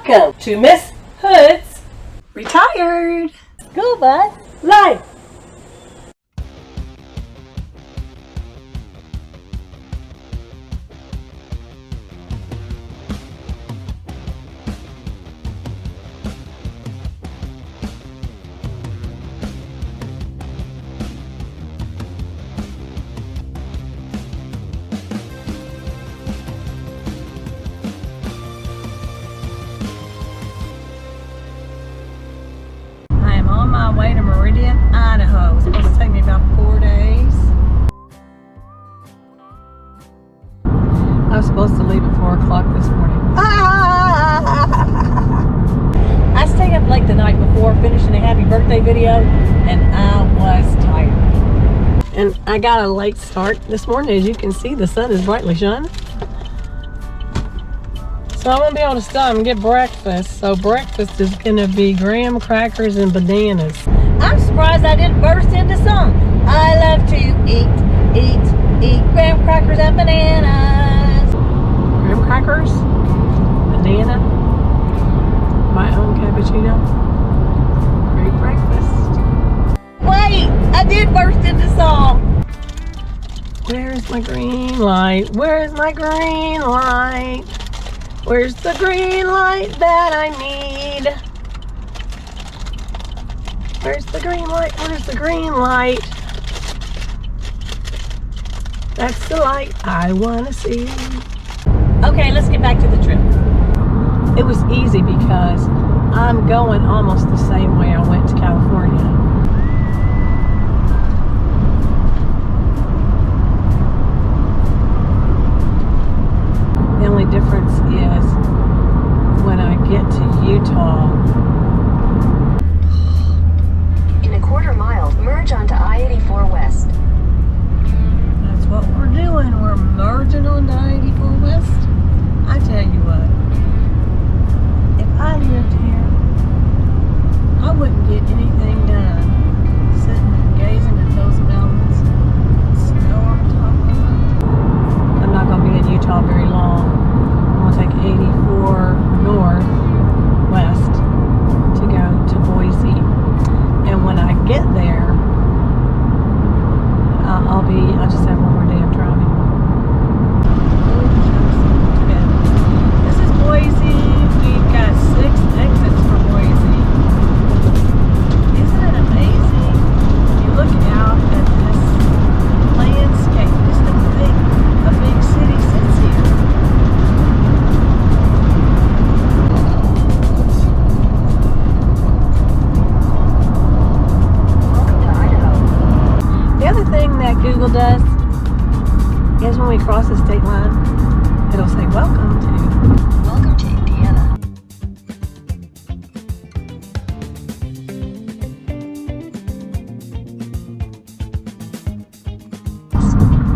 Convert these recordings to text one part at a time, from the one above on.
Welcome to Miss Hood's Retired School Bus Life. on my way to Meridian, Idaho. It's supposed to take me about 4 days. I was supposed to leave at 4 o'clock this morning. I stayed up late the night before finishing a happy birthday video, and I was tired. And I got a late start this morning. As you can see, the sun is brightly shining. So I'm going to be able to stop and get breakfast. So breakfast is going to be graham crackers and bananas. I'm surprised I didn't burst into song. I love to eat graham crackers and bananas. Graham crackers, banana, my own cappuccino. Great breakfast. Wait, I did burst into song. Where's my green light? Where's my green light? Where's the green light that I need? Where's the green light? Where's the green light? That's the light I want to see. Okay, let's get back to the trip. It was easy because I'm going almost the same way I went to California. The only difference is when I get to Utah. In a quarter mile, merge onto I-84 West. That's what we're doing. We're merging onto I-84 West. I tell you what, if I lived here, I wouldn't get anything done sitting and gazing at those mountains, snow on top of them. I'm not going to be in Utah very long. I'm going to take 84 north west to go to Boise. And when I get there, I'll just have one more day of driving. This is Boise. We've got 6 exits for Boise. Isn't it amazing? You look out at this landscape, just a big city sits here. Welcome to Idaho. The other thing that Google does is when we cross the state line, it'll say welcome to. Welcome to Indiana.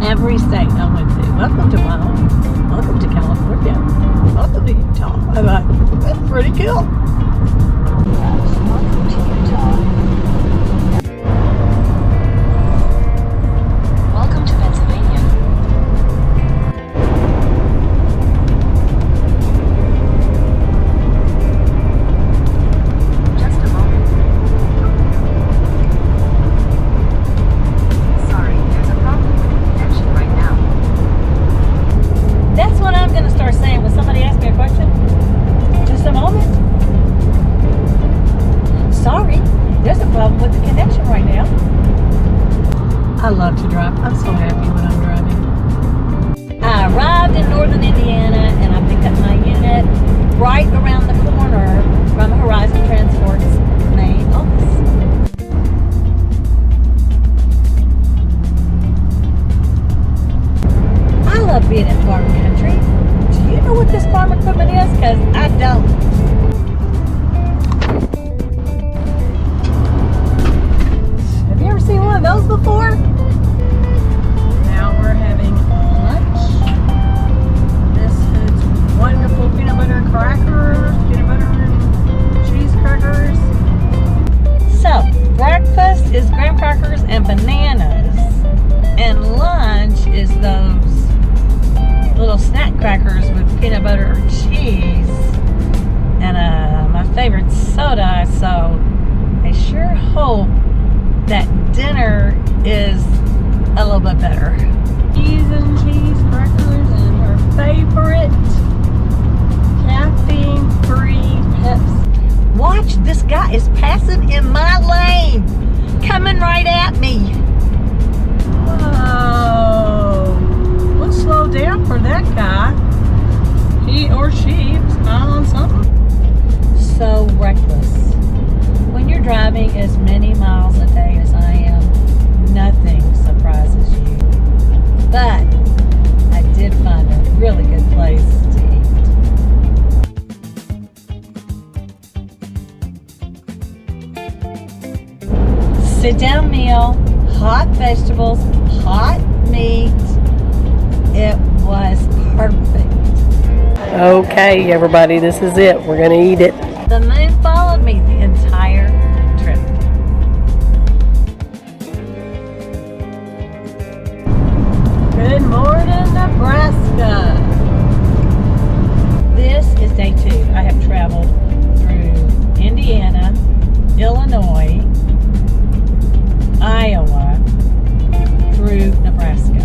Every state I went to. Welcome to Wyoming. Welcome to California. Welcome to Utah. I thought, that's pretty cool. Welcome to Utah. Welcome to Pennsylvania. Just a moment. Sorry, there's a problem with the connection right now. That's what I'm going to start saying when somebody asks me a question. Just a moment. Sorry, there's a problem with the connection right now. I love to drive. I'm so happy when I'm driving. I arrived in northern Indiana and I picked up my unit right around the corner from Horizon Transport's main office. I love being in farm country. Do you know what this farm equipment is? Because I don't. Have you ever seen one of those before? Now we're having lunch. This is wonderful peanut butter crackers, peanut butter and cheese crackers. So, breakfast is graham crackers and bananas. And lunch is those little snack crackers with peanut butter or cheese. Minnesota, so I sure hope that dinner is a little bit better. Cheese and cheese crackers and her favorite caffeine-free Pepsi. Watch, this guy is passing in my lane, coming right at me. Whoa, let's slow down for that guy. He or she is on something. So reckless. When you're driving as many miles a day as I am, nothing surprises you. But I did find a really good place to eat. Sit-down meal, hot vegetables, hot meat. It was perfect. Okay, everybody, this is it. We're gonna eat it. The moon followed me the entire trip. Good morning, Nebraska. This is day 2. I have traveled through Indiana, Illinois, Iowa, through Nebraska.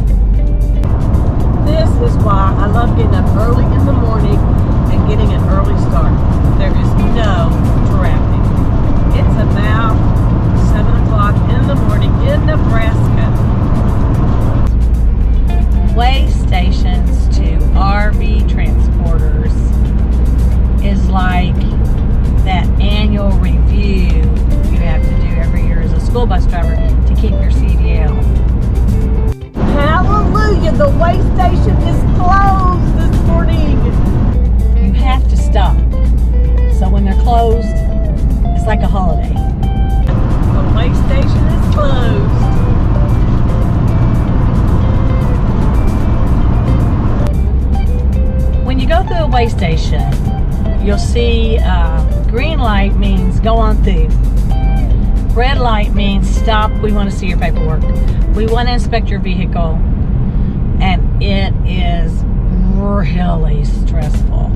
This is why I love getting up early in the morning and getting an early start. There is no traffic. It's about 7 o'clock in the morning in Nebraska. Way stations to RV transporters is like that annual review you have to do every year as a school bus driver to keep your CDL. Hallelujah, the way station is closed this morning. You have to stop. So when they're closed, it's like a holiday. The way station is closed. When you go through a way station, you'll see green light means go on through. Red light means stop, we want to see your paperwork. We want to inspect your vehicle. And it is really stressful.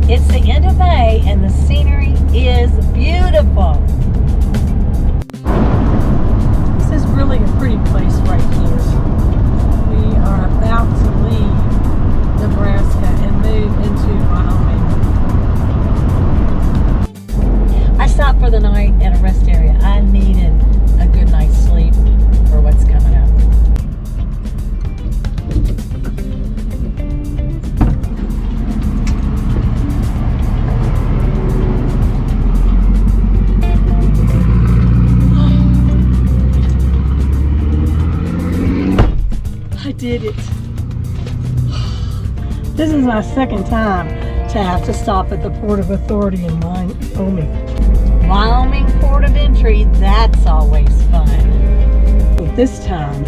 It's the end of May and the scenery is beautiful. This is really a pretty place right here. We are about to leave Nebraska and move into Wyoming. I stopped for the night at a rest area. I needed a good night's sleep for what's coming up. I did it. This is my second time to have to stop at the Port of Authority in Wyoming. Wyoming Port of Entry, that's always fun. But this time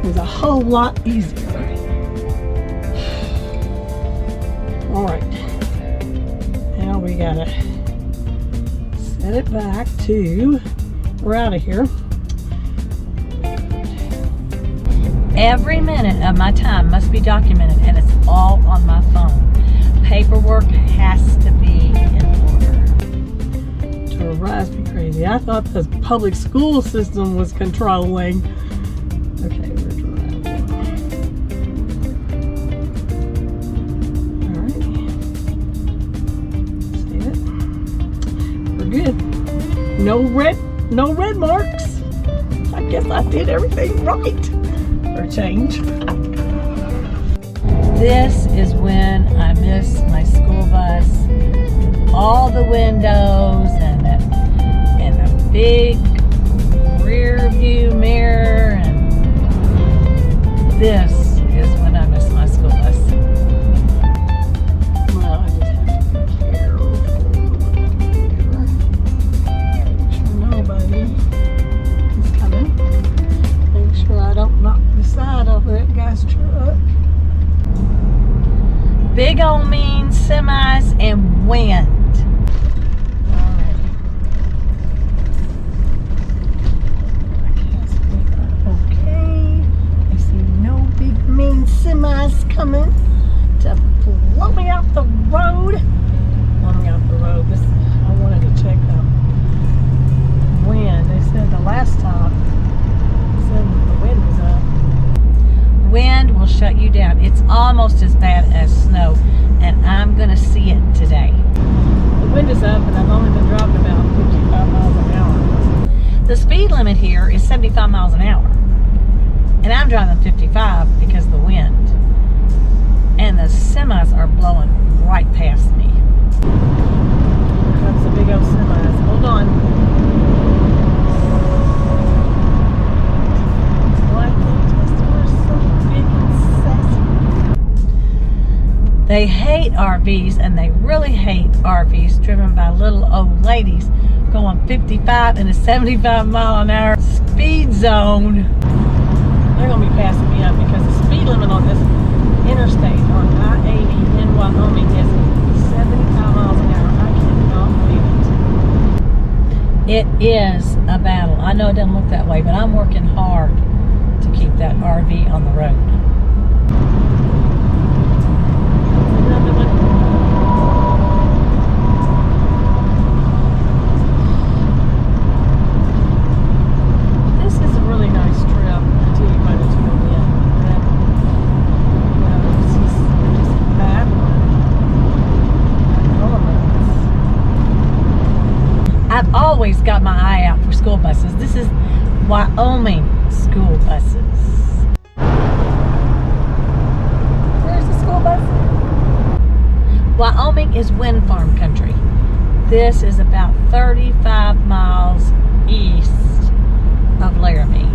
was a whole lot easier. All right, now we gotta set it back to, we're out of here. Every minute of my time must be documented, and it's all on my phone. Paperwork has to be in order. Drives me crazy. I thought the public school system was controlling. Okay, we're driving. All right. See it? We're good. No red marks. I guess I did everything right. For a change. This is when I miss my school bus. All the windows and a big rear view mirror, and this is when I miss my school bus. Well, I just have to be careful. Make sure nobody is coming. Make sure I don't knock the side of that guy's truck. Big old mean semis and wind. is up, and I've only been dropping about 55 miles an hour. The speed limit here is 75 miles an hour. And I'm driving 55 because of the wind. And the semis are blowing right past me. Here comes the big old semis. Hold on. Why customers so big and sassy? They hate RVs, and they really hate RVs driven by little old ladies going 55 in a 75 mile an hour speed zone. They're going to be passing me up because the speed limit on this interstate on I80 in Wyoming is 75 miles an hour. I cannot believe it. It is a battle. I know it doesn't look that way, but I'm working hard to keep that RV on the road. Another one. I've always got my eye out for school buses. This is Wyoming school buses. Where's the school bus? Wyoming is wind farm country. This is about 35 miles east of Laramie.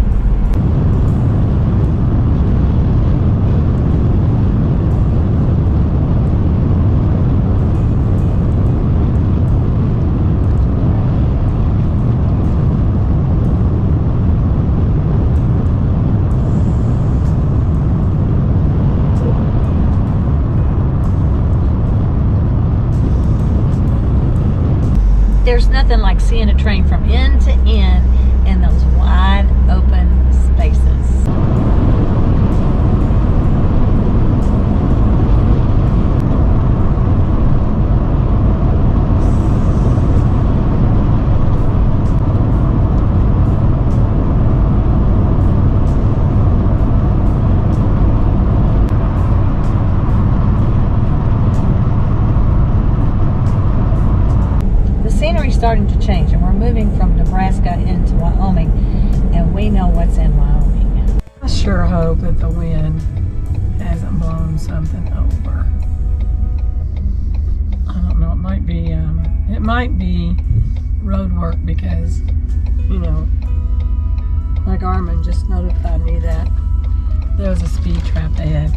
There's nothing like seeing a train from end to end in those wide open spaces. Starting to change, and we're moving from Nebraska into Wyoming, and we know what's in Wyoming. I sure hope that the wind hasn't blown something over. I don't know, it might be road work because, you know, like Armin just notified me that there was a speed trap ahead.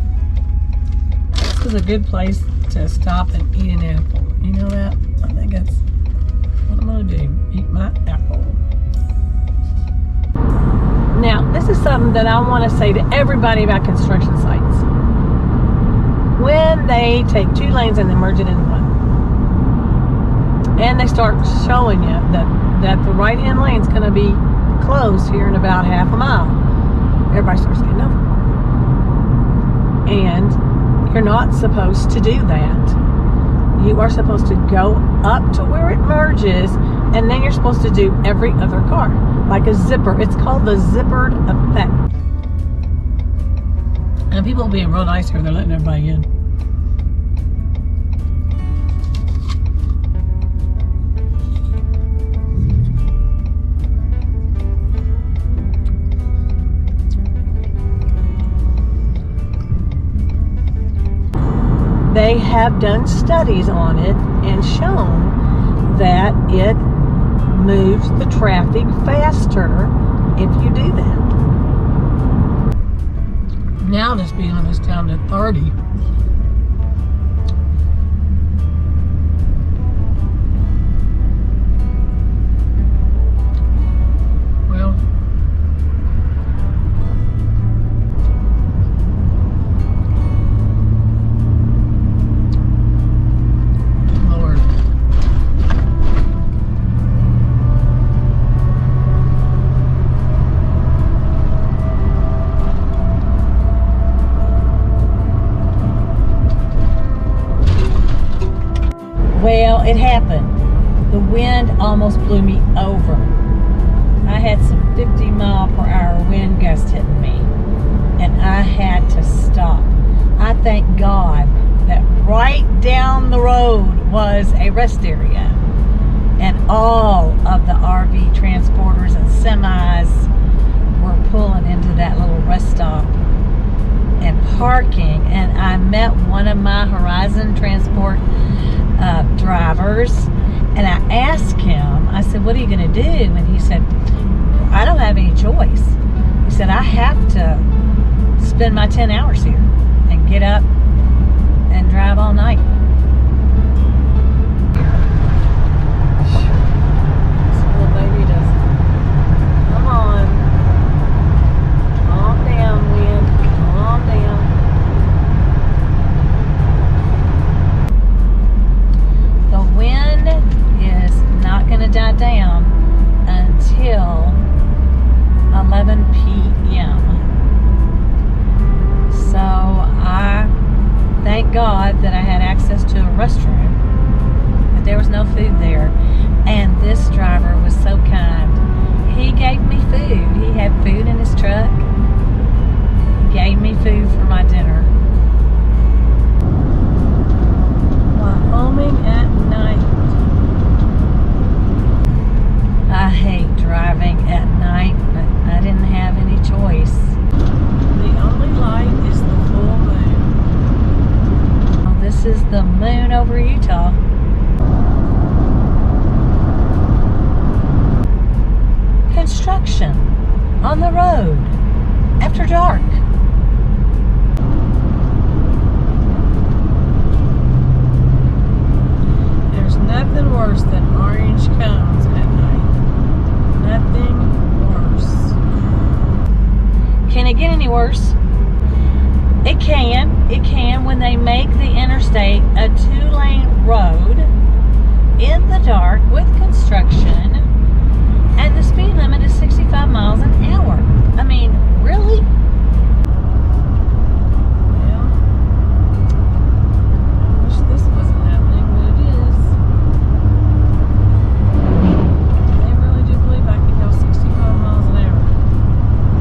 This is a good place to stop and eat an apple. You know that? I think that's what I'm gonna do, eat my apple. Now, this is something that I want to say to everybody about construction sites. When they take two lanes and they merge it into one, and they start showing you that the right-hand lane is going to be closed here in about half a mile, everybody starts getting over. And you're not supposed to do that. You are supposed to go up to where it merges, and then you're supposed to do every other car, like a zipper. It's called the zippered effect. And people are being real nice here. They're letting everybody in. They have done studies on it and shown that it moves the traffic faster if you do that. Now the speed limit is down to 30. Well, well, it happened. The wind almost blew me over. I had some 50-mile-per-hour wind gusts hitting me, and I had to stop. I thank God that right down the road was a rest area. and all of the RV transporters and semis were pulling into that little rest stop and parking. And I met one of my Horizon Transport drivers, and I asked him, I said, what are you going to do? And he said, I don't have any choice. He said, I have to spend my 10 hours here and get up and drive all night. This little baby does. Come on. Calm down, wind. Calm down. The wind is not going to die down until 11 p.m. So I thank God that I had access to a restroom, but there was no food there. And this driver was so kind. He gave me food. He had food in his truck. He gave me food for my dinner. Wyoming at night. I hate driving at night, but I didn't have any choice. The only light is the full moon. Oh, this is the moon over Utah. Construction on the road after dark. There's nothing worse than orange cones at night. Nothing worse. Can it get any worse? It can. It can when they make the interstate a 2-lane road in the dark with construction, and the speed limit is 65 miles an hour. I mean, really? Well, I wish this wasn't happening, but it is. They really do believe I can go 65 miles an hour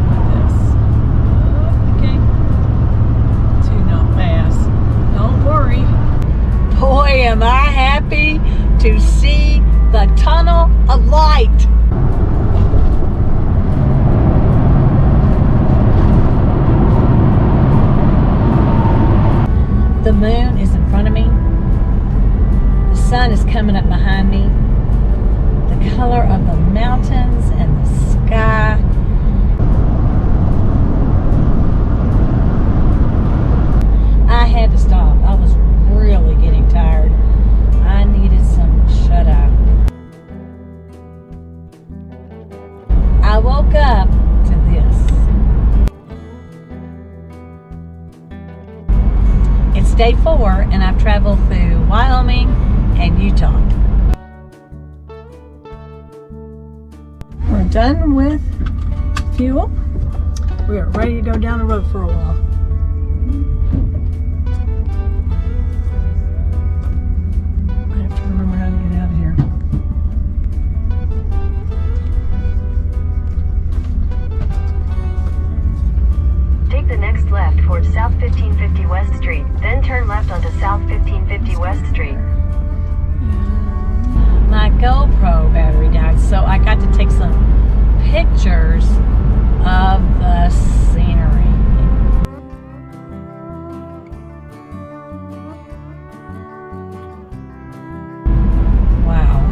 like this. Okay. Too not fast. Don't worry. Boy, am I happy to see the tunnel of light. The moon is in front of me. The sun is coming up behind me. The color of the mountains and the sky. I had to stop. I was really getting tired. I needed some shut-eye. I woke up to this. It's day 4, and I've traveled through Wyoming and Utah. We're done with fuel. We are ready to go down the road for a while. I have to remember how to get out of here. Take the next left toward South 1550 West Street, then turn left onto South 1550 West Street. My GoPro battery died, so I got to take some pictures of the scenery. Wow.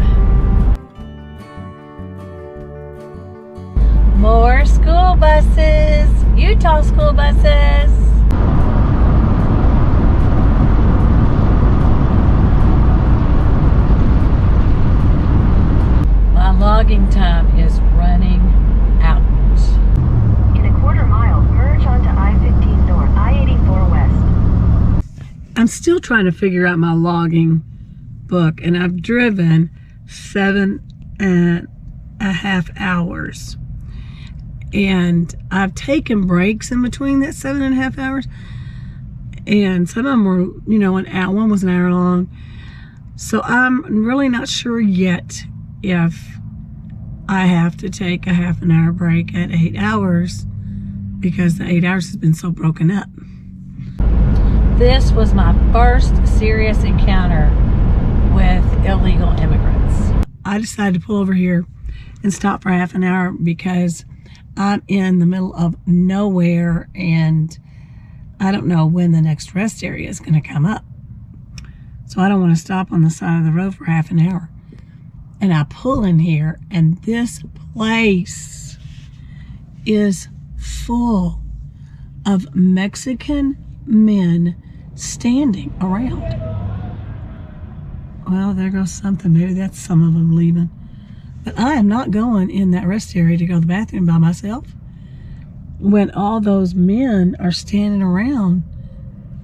More school buses, Utah school buses. My logging time is running out. In a quarter mile, merge onto I-15 North, I-84 West. I'm still trying to figure out my logging book, and I've driven 7.5 hours. And I've taken breaks in between that 7.5 hours. And some of them were, you know, an hour. One was an hour long. So I'm really not sure yet if I have to take a half an hour break at 8 hours, because the 8 hours has been so broken up. This was my first serious encounter with illegal immigrants. I I decided to pull over here and stop for half an hour because I'm in the middle of nowhere and I don't know when the next rest area is going to come up. So I don't want to stop on the side of the road for half an hour. And I pull in here and this place is full of Mexican men standing around. Well, there goes something. Maybe that's some of them leaving. But I am not going in that rest area to go to the bathroom by myself when all those men are standing around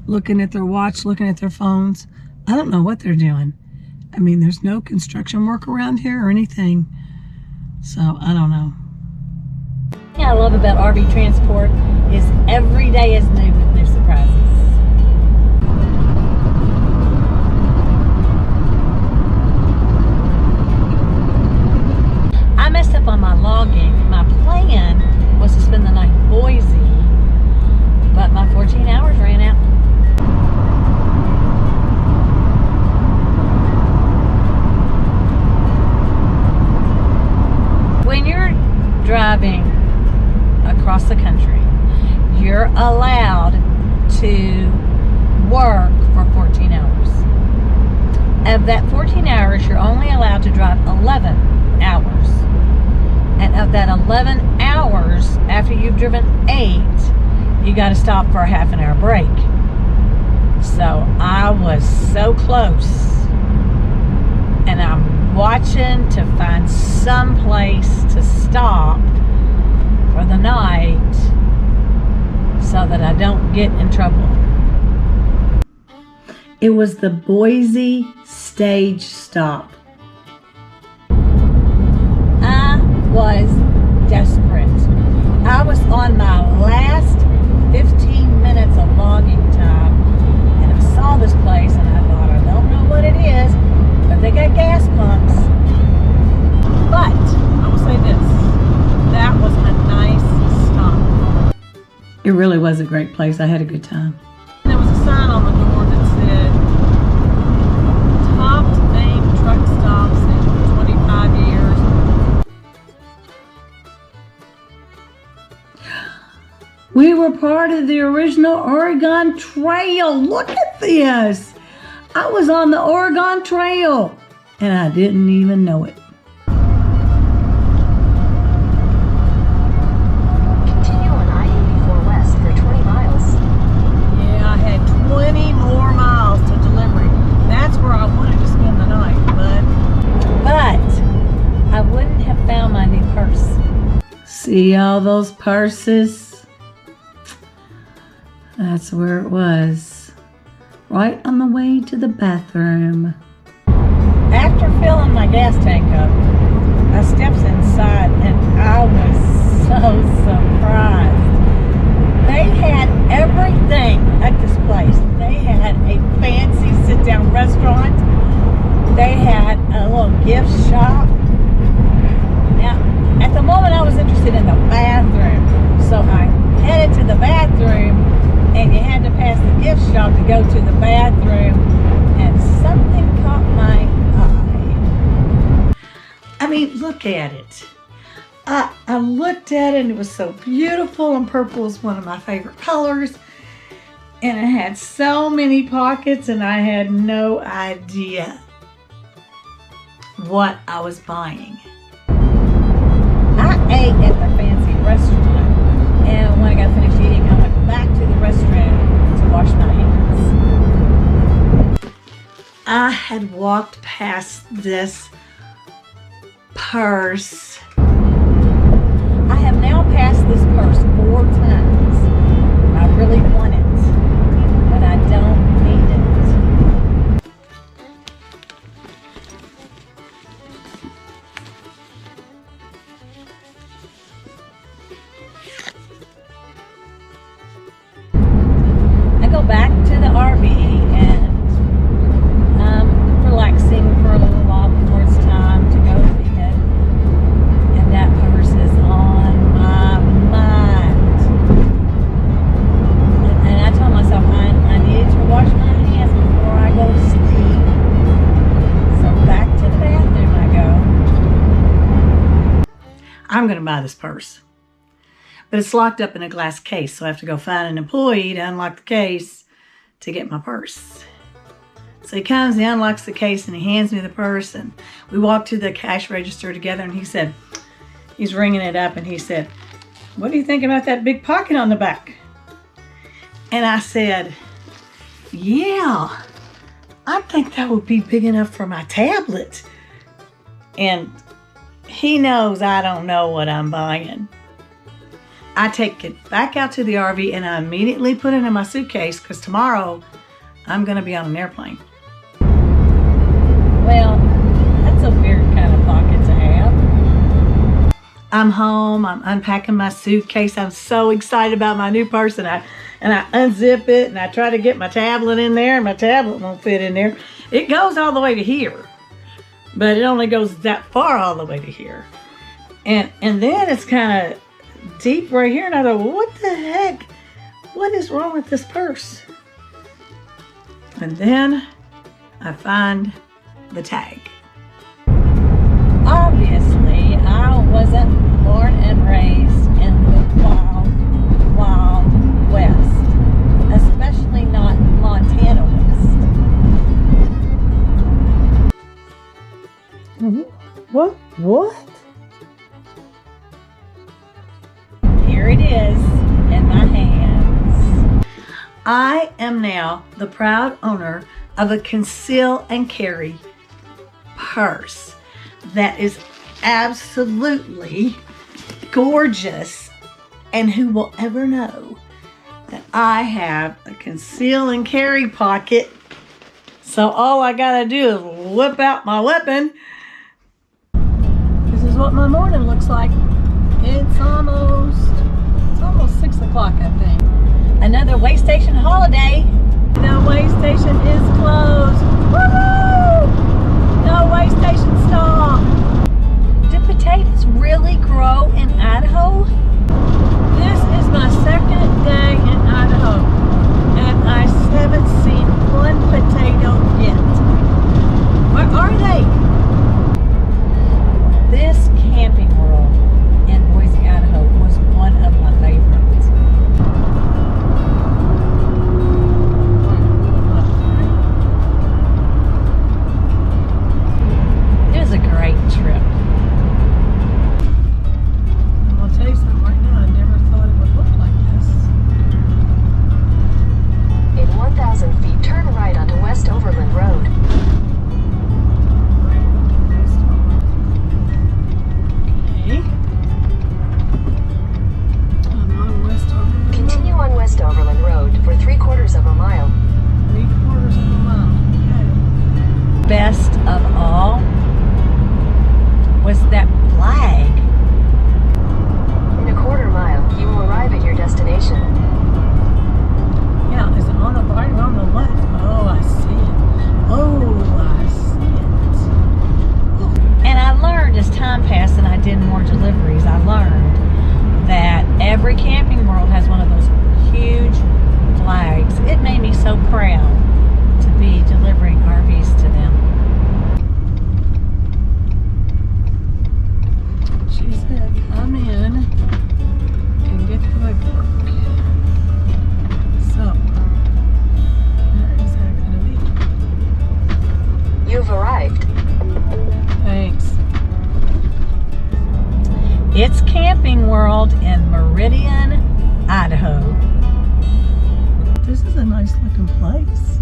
looking at their watch, looking at their phones. I don't know what they're doing. I mean, there's no construction work around here or anything. So, I don't know. What I love about RV transport is every day is new with new surprises. I messed up on my logging. My plan was to spend the night in Boise, but my 14 hours ran out. When you're driving across the country, you're allowed to work for 14 hours. Of that 14 hours, you're only allowed to drive 11 hours. And of that 11 hours, after you've driven 8, you got to stop for a half an hour break. So I was so close. And I'm watching to find some place to stop for the night so that I don't get in trouble. It was the Boise Stage Stop. I was desperate. I was on my last 15 minutes of logging time, and I saw this place and I thought, I don't know what it is, but they got gas pumps. But I will say this, that was a nice stop. It really was a great place. I had a good time. There was a sign on the door that said, top named truck stops in 25 years. We were part of the original Oregon Trail. Look at this. I was on the Oregon Trail and I didn't even know it. Continue on I-84 west for 20 miles. Yeah, I had 20 more miles to delivery. That's where I wanted to spend the night, but I wouldn't have found my new purse. See all those purses? That's where it was. Right on the way to the bathroom. After filling my gas tank up, I stepped inside and I was so surprised. They had everything at this place. They had a fancy sit-down restaurant. They had a little gift shop. Now, at the moment I was interested in the bathroom, so I headed to the bathroom, and you had to pass the gift shop to go to the bathroom, and something caught my eye. I mean, look at it. I looked at it and it was so beautiful, and purple is one of my favorite colors. And it had so many pockets and I had no idea what I was buying. I ate at the fancy restaurant, and when I got finished eating, I went back to the restroom to wash my hands. I had walked past this purse. I have now passed this purse 4 times. I really want it, but I don't need it. I go back to the RV and I'm relaxing for a little while before it's time to go to bed. I'm going to buy this purse. But it's locked up in a glass case, so I have to go find an employee to unlock the case to get my purse. So he comes, he unlocks the case, and he hands me the purse, and we walk to the cash register together, and he said, he's ringing it up, and he said, "What do you think about that big pocket on the back?" And I said, "Yeah, I think that would be big enough for my tablet." And he knows I don't know what I'm buying. I take it back out to the RV and I immediately put it in my suitcase because tomorrow I'm going to be on an airplane. Well, that's a weird kind of pocket to have. I'm home, I'm unpacking my suitcase. I'm so excited about my new purse, and I unzip it and I try to get my tablet in there, and my tablet won't fit in there. It goes all the way to here, but it only goes that far all the way to here. And then it's kind of deep right here, and I thought, what the heck? What is wrong with this purse? And then I find the tag. Obviously, I wasn't born and raised in the wild, wild West, especially not Montana West. What? Here it is in my hands. I am now the proud owner of a Conceal and Carry purse that is absolutely gorgeous, and who will ever know that I have a Conceal and Carry pocket? So all I gotta do is whip out my weapon. This is what my morning looks like. It's almost 6 o'clock, I think. Another way station holiday. The way station is closed. Woo! No way station stop. Do potatoes really grow in Idaho? This is my second day in Idaho, and I haven't seen one potato yet. Where are they? This camping world in Boise, Idaho was one of my favorites. It was a great trip. I'll tell you something right now, I never thought it would look like this. In 1,000 feet, turn right onto West Overland Road. Okay. I'm on West Overland Road. Continue on West Overland Road for 3/4 of a mile. 3/4 of a mile. Okay. Best of all was that flag. In a 1/4 mile, you will arrive at your destination. Yeah, is it on the right or on the left? Oh, I see it. Oh, I see it. And I learned as time passed and I did more deliveries, I learned that every camping world has one of those huge flags. It made me so proud to be delivering RVs to them. She said, come in and get the paperwork. So, where is that going to You've arrived. be? Thanks. It's Camping World in Meridian, Idaho. This is a nice looking place.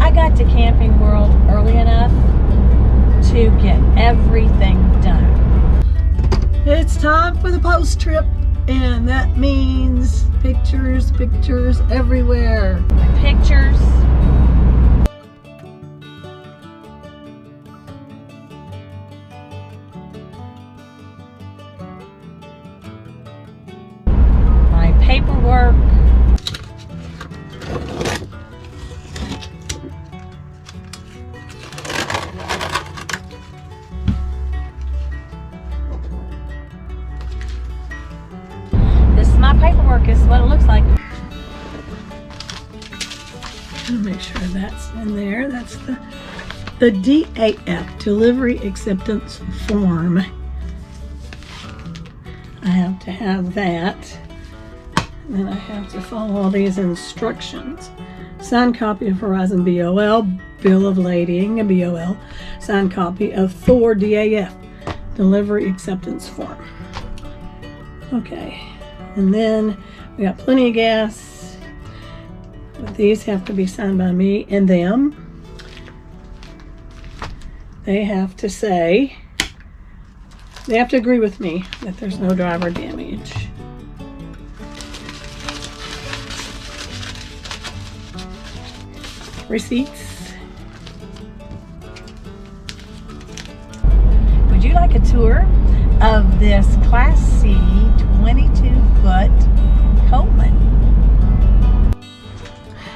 I got to Camping World early enough to get everything done. It's time for the post trip, and that means pictures everywhere. My pictures. My paperwork. This is my paperwork. This is what it looks like. I'll make sure that's in there. That's the DAF, Delivery Acceptance Form. I have to have that. And then I have to follow all these instructions. Signed copy of Horizon BOL, Bill of Lading, a BOL. Signed copy of Thor DAF, Delivery Acceptance Form. Okay, and then we got plenty of gas. But these have to be signed by me and them. They have to say, they have to agree with me that there's no driver damage. Receipts. Would you like a tour of this Class C 22-foot Coleman?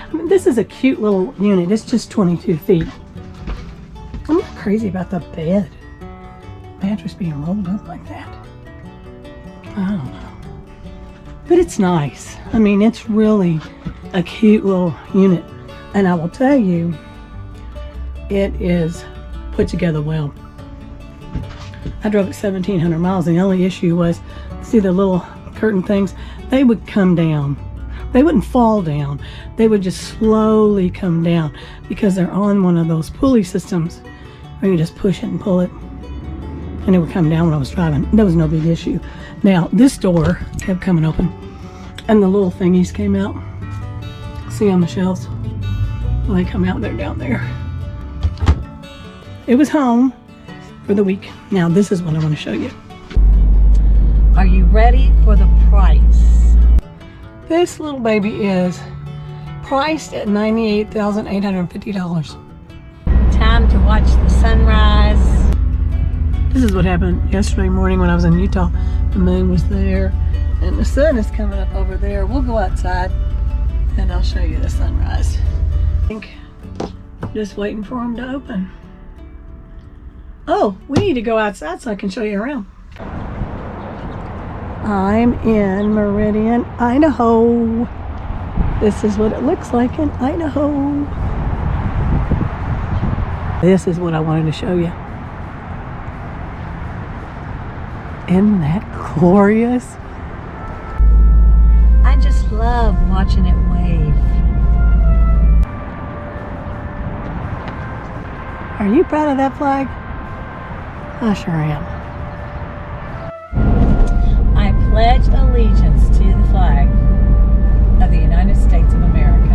I mean, this is a cute little unit. It's just 22 feet. I'm not crazy about the bed. Mattress being rolled up like that. I don't know. But it's nice. I mean, it's really a cute little unit. And I will tell you, it is put together well. I drove it 1,700 miles, and the only issue was, see the little curtain things? They would come down. They wouldn't fall down. They would just slowly come down because they're on one of those pulley systems where you just push it and pull it, and it would come down when I was driving. That was no big issue. Now, this door kept coming open, and the little thingies came out. See on the shelves? Well, they come out, they're down there. It was home for the week. Now, this is what I want to show you. Are you ready for the price? This little baby is priced at $98,850. Time to watch the sunrise. This is what happened yesterday morning when I was in Utah. The moon was there, and the sun is coming up over there. We'll go outside, and I'll show you the sunrise. I think just waiting for them to open. Oh, we need to go outside so I can show you around. I'm in Meridian, Idaho. This is what it looks like in Idaho. This is what I wanted to show you. Isn't that glorious? I just love watching it wave. Are you proud of that flag? I sure am. I pledge allegiance to the flag of the United States of America.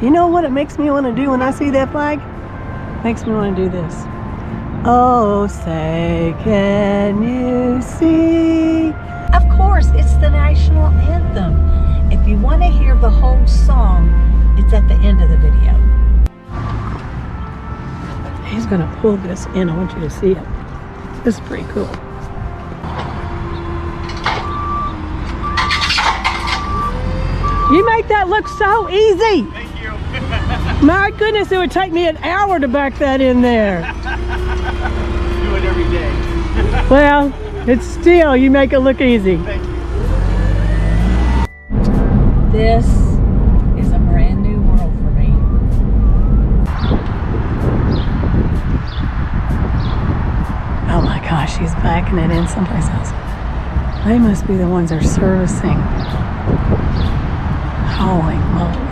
You know what it makes me want to do when I see that flag? It makes me want to do this. Oh, say, can you see? Of course, it's the national anthem. If you want to hear the whole song, it's at the end of the video. He's going to pull this in. I want you to see it. This is pretty cool. You make that look so easy. Thank you. My goodness, it would take me an hour to back that in there. Do it every day. Well, it's still, you make it look easy. Thank you. This is a brand new world for me. Oh my gosh, she's backing it in someplace else. They must be the ones they're servicing. Holy moly.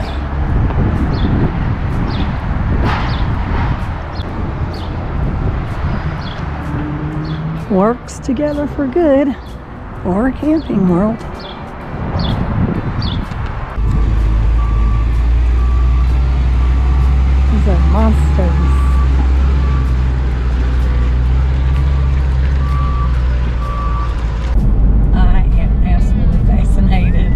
Works together for good, or a camping world. These are monsters. I am absolutely fascinated.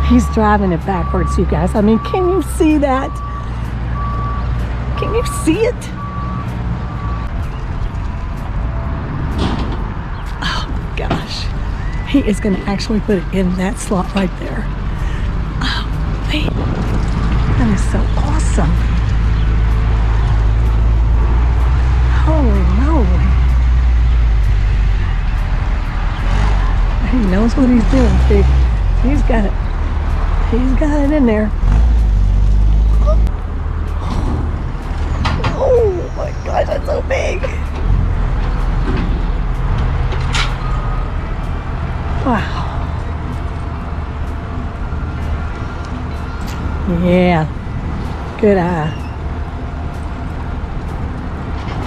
He's driving it backwards, you guys. I mean, can you see that? Can you see it? Oh my gosh. He is going to actually put it in that slot right there. Oh man, that is so awesome. Holy moly. He knows what he's doing, see? He's got it. He's got it in there. Oh my gosh, that's so big. Good eye.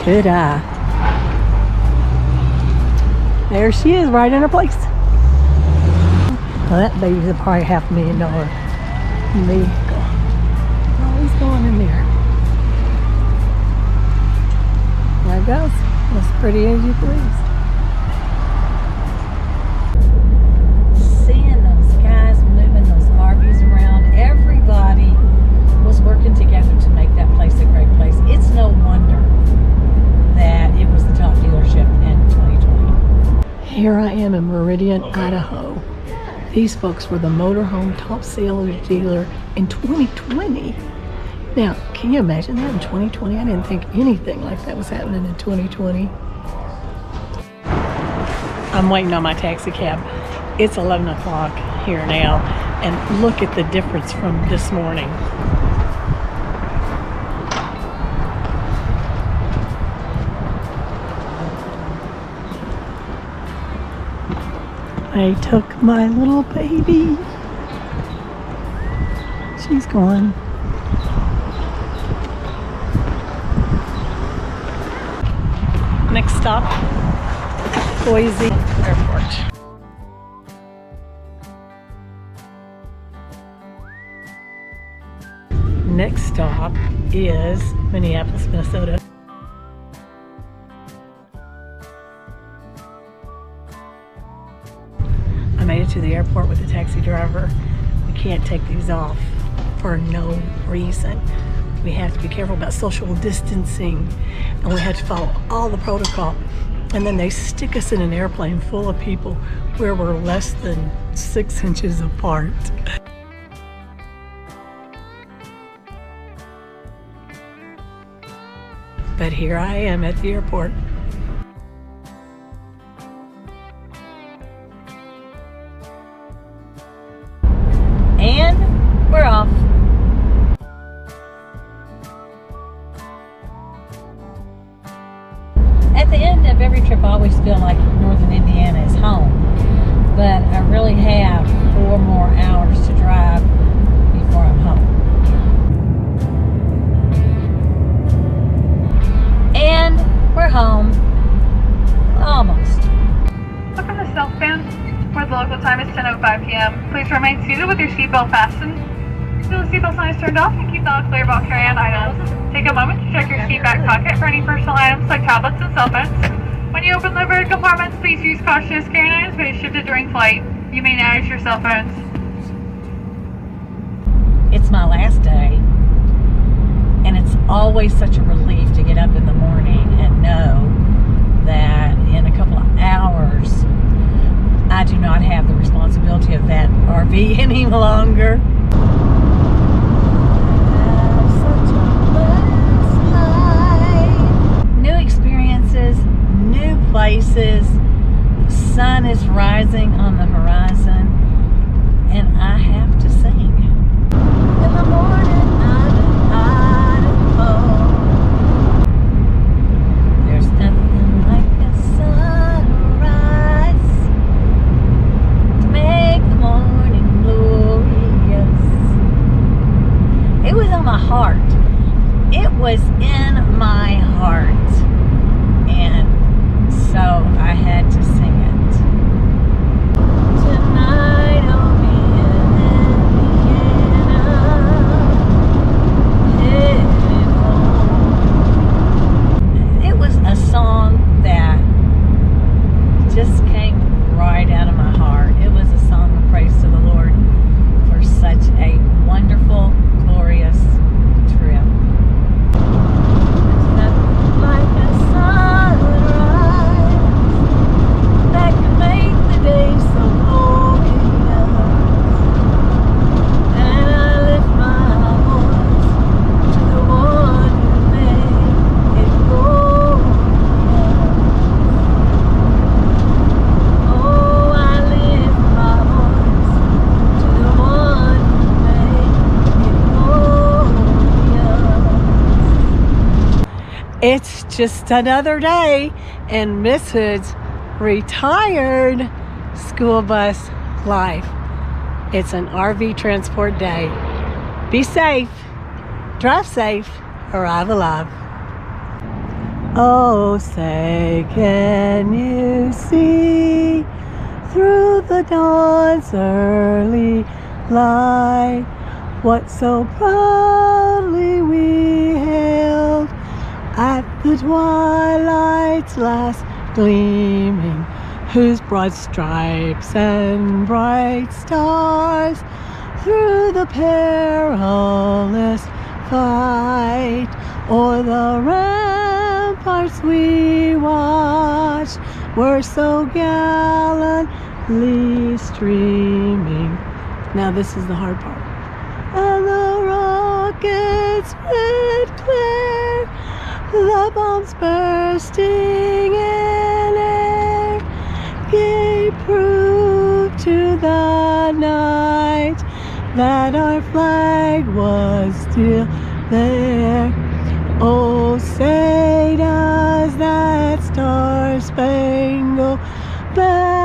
Good eye. There she is, right in her place. Well, that baby's probably $500,000 vehicle. Oh, he's going in there. There it goes. As pretty as you please. Seeing those guys moving those RVs around, everybody was working together to make that place a great place. It's no wonder that it was the top dealership in 2020. Here I am in Meridian, Idaho. These folks were the motorhome top seller dealer in 2020. Now, can you imagine that in 2020? I didn't think anything like that was happening in 2020. I'm waiting on my taxi cab. It's 11 o'clock here now, and look at the difference from this morning. I took my little baby. She's gone. Next stop, Boise Airport. Next stop is Minneapolis, Minnesota. I made it to the airport with the taxi driver. We can't take these off for no reason. We have to be careful about social distancing, and we have to follow all the protocol. And then they stick us in an airplane full of people where we're less than 6 inches apart. But here I am at the airport. And we're off. At the end of every trip, I always feel like Northern Indiana is home. But I really have 4 more hours to drive before I'm home. And we're home. Almost. Welcome to South Bend, where the local time is 10:05 p.m. Please remain seated with your seatbelt fastened. Until the seatbelt sign is turned off, and keep the all clear about carry-on items. Take a moment to check your seat back pocket for any personal items like tablets and cell phones. When you open the overhead compartments, please use caution as carry-on items may be shifted during flight. You may now use your cell phones. It's my last day, and it's always such a relief to get up in the morning and know that in a couple of hours I do not have the responsibility of that RV any longer. New experiences, new places, the sun is rising on the horizon, and I have to sing. In the morning, Idaho, there's nothing like the sunrise to make the morning glorious. It was on my heart. It was in my heart. And so I had to sing it. Tonight I'll be in Indiana, headed home. It was a song that just came right out of my heart. It was a song of praise to the Lord for such a wonderful, glorious trip. There's nothing like a sunrise that can make the day so glorious. And I lift my voice to the one who made it glorious. Oh, I lift my voice to the one who made it glorious. It's just another day in Miss Hood's retired school bus life. It's an RV transport day. Be safe. Drive safe, arrive alive. Oh, say, can you see through the dawn's early light what so proudly we hailed at the twilight's last gleaming, whose broad stripes and bright stars through the perilous fight o'er the ramparts we watched were so gallantly streaming. Now this is the hard part. And the rockets red glare, the bombs bursting in air, gave proof to the night that our flag was still there. Oh, say does that star-spangled banner